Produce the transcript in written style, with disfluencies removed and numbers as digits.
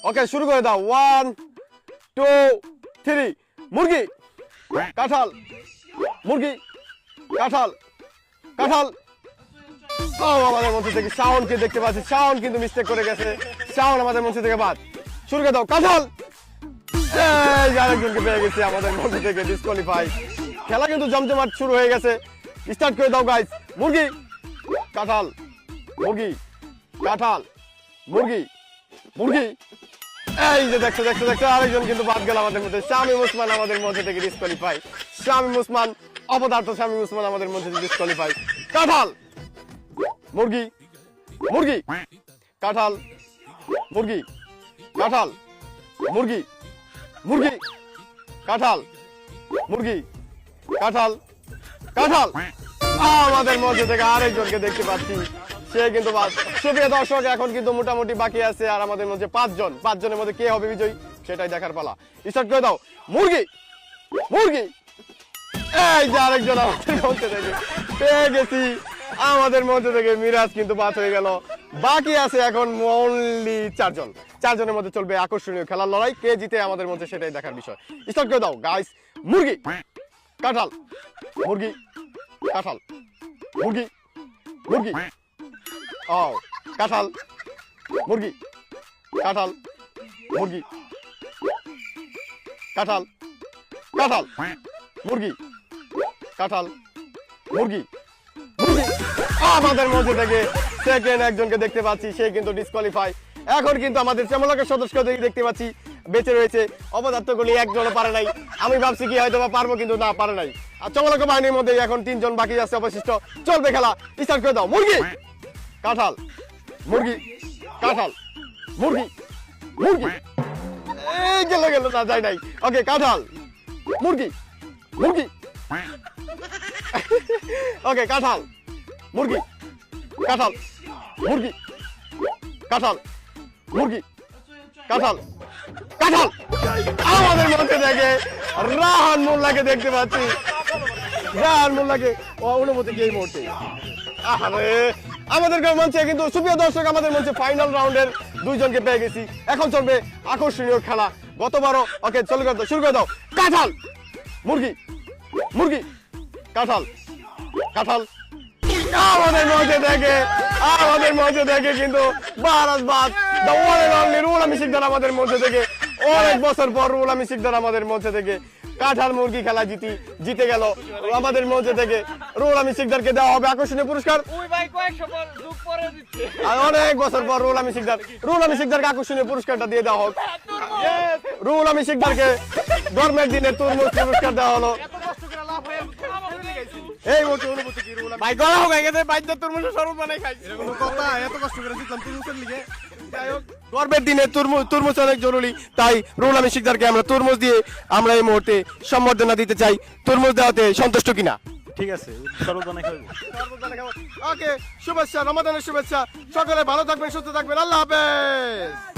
ওকে শুরু করে দাও 1 2 3 মুরগি কাঁঠাল মুরগি কাঁঠাল কাঁঠাল ও আমাদের মধ্যে থেকে শাওনকে দেখতে পাচ্ছি শাওন কিন্তু মিস্টেক করে গেছে শাওন আমাদের মধ্যে থেকে বাদ শুরু করে দাও কাঁঠাল এই আরেকজনকে পেয়ে গেছে আমাদের মধ্যে থেকে ডিসকোয়ালিফাই খেলা কিন্তু জমজমাট শুরু হয়ে গেছে স্টার্ট করে দাও গাইস মুরগি কাঁঠাল মুরগি কাঁঠাল মুরগি মুরগি এই যে দেখছো দেখছো দেখছো আরেকজন কিন্তু বাদ গেল আমাদের মধ্যে শামীম ওসমান আমাদের মধ্যে থেকে ডিসকোয়ালিফাই শামীম ওসমান অপদার্থ শামীম ওসমান আমাদের মধ্যে থেকে ডিসকোয়ালিফাই কাঁঠাল মুরগি মুরগি কাঁঠাল মুরগি কাঁঠাল মুরগি মুরগি কাঁঠাল মুরগি কাঁঠাল কাঁঠাল আমাদের মধ্যে থেকে আরেকজনকে দেখতে পাচ্ছি সে কিন্তু সুপ্রিয় দর্শক এখন কিন্তু মোটামুটি বাকি আছে আর আমাদের মধ্যে পাঁচজনের মধ্যে কে হবে বিজয়ী সেটাই দেখার পালা স্টার্ট করে দাও মুরগি মুরগি এই যে আরেকজন আমাদের মধ্যে থেকে পেয়ে গেছি আমাদের মধ্যে থেকে মিরাজ কিন্তু বাদ হয়ে গেল বাকি আছে এখন অনলি চারজনের মধ্যে চলবে আকর্ষণীয় খেলার লড়াই কে জিতে আমাদের মধ্যে সেটাই দেখার বিষয় স্টার্ট করে দাও গাইস মুরগি কাঁঠাল মুরগি কাঁঠাল মুরগি মুরগি ও কাঁঠাল মুরগি কাঁঠাল মুরগি কাঁঠাল কাঁঠাল মুরগি কাঁঠাল মুরগি মুরগি আমাদের মধ্যে থেকে সেকেন্ড একজনকে দেখতে পাচ্ছি সে কিন্তু ডিসকোয়ালিফাই এখন কিন্তু আমাদের শ্যামলাকের সদস্যদের দেখতে পাচ্ছি বেঁচে রয়েছে অপদার্থগুলি একজনও পারে নাই আমি ভাবছি কি হয়তো পারবো কিন্তু না পারে নাই আর চমলক বাহিনীর মধ্যে এখন 3 জন বাকি আছে অবশিষ্ট চলবে খেলা স্টার্ট করে দাও মুরগি কাঁঠাল মুরগি কাঁঠাল মুরগি মুরগি এই গেল না যায় নাই ওকে কাঁঠাল মুরগি মুরগি ওকে কাঁঠাল মুরগি কাঁঠাল মুরগি কাঁঠাল মুরগি কাঁঠাল কাঁঠাল আমাদের মধ্যে থেকে রাহান মোল্লাকে দেখতে পাচ্ছি রাহান মোল্লাকে অনুমতি কি এই মুহূর্তে আমাদের মঞ্চে কিন্তু সুপ্রিয় দর্শক আমাদের মঞ্চে ফাইনাল রাউন্ডের 2 জনকে পেয়ে গেছি এখন চলবে আকর্ষণীয় খেলা গতবারও ওকে শুরু করে দাও কাঁঠাল মুরগি মুরগি কাঁঠাল কাঁঠাল আমাদের মধ্যে থেকে কিন্তু বারাসবাদ the one and only Ruhul Amin Sikdar আমাদের মধ্যে থেকে অনেক বছর পর রুহুল আমিন শিকদার আমাদের মধ্যে থেকে কাঁঠাল মুরগি খেলা জিতে গেল আমাদের মধ্যে থেকে রুহুল আমিন শিকদারকে দেওয়া হবে আকর্ষণীয় পুরস্কার অনেক বছর পর রুহুল আমিন শিকদারকে আকর্ষণীয় পুরস্কারটা দিয়ে দেওয়া হোক রুহুল আমিন শিকদারকে গরমের দিনে তুরমুজ পুরস্কার দেওয়া হলো এই মুহূর্তে অনুভূতি কি রুহুল ভাই গলা হয়ে গেছে বাইদা তুরমুজ শরবত বানাই খাইছি এর কোনো কথা এত কষ্ট করে দিলাম তুরমুজের লিগে যাই হোক গরমের দিনে তুরমুজ অনেক জরুরি তাই রুহুল আমিন শিকদারকে আমরা তুরমুজ দিয়ে আমরা এই মুহূর্তে সম্বর্ধনা দিতে চাই তুরমুজ দেওয়াতে সন্তুষ্ট কিনা ঠিক আছে শরবত বানাই খাবো ওকে শুভেচ্ছা রমাদানের শুভেচ্ছা সকলে ভালো থাকবেন সুস্থ থাকবেন আল্লাহ হাফেজ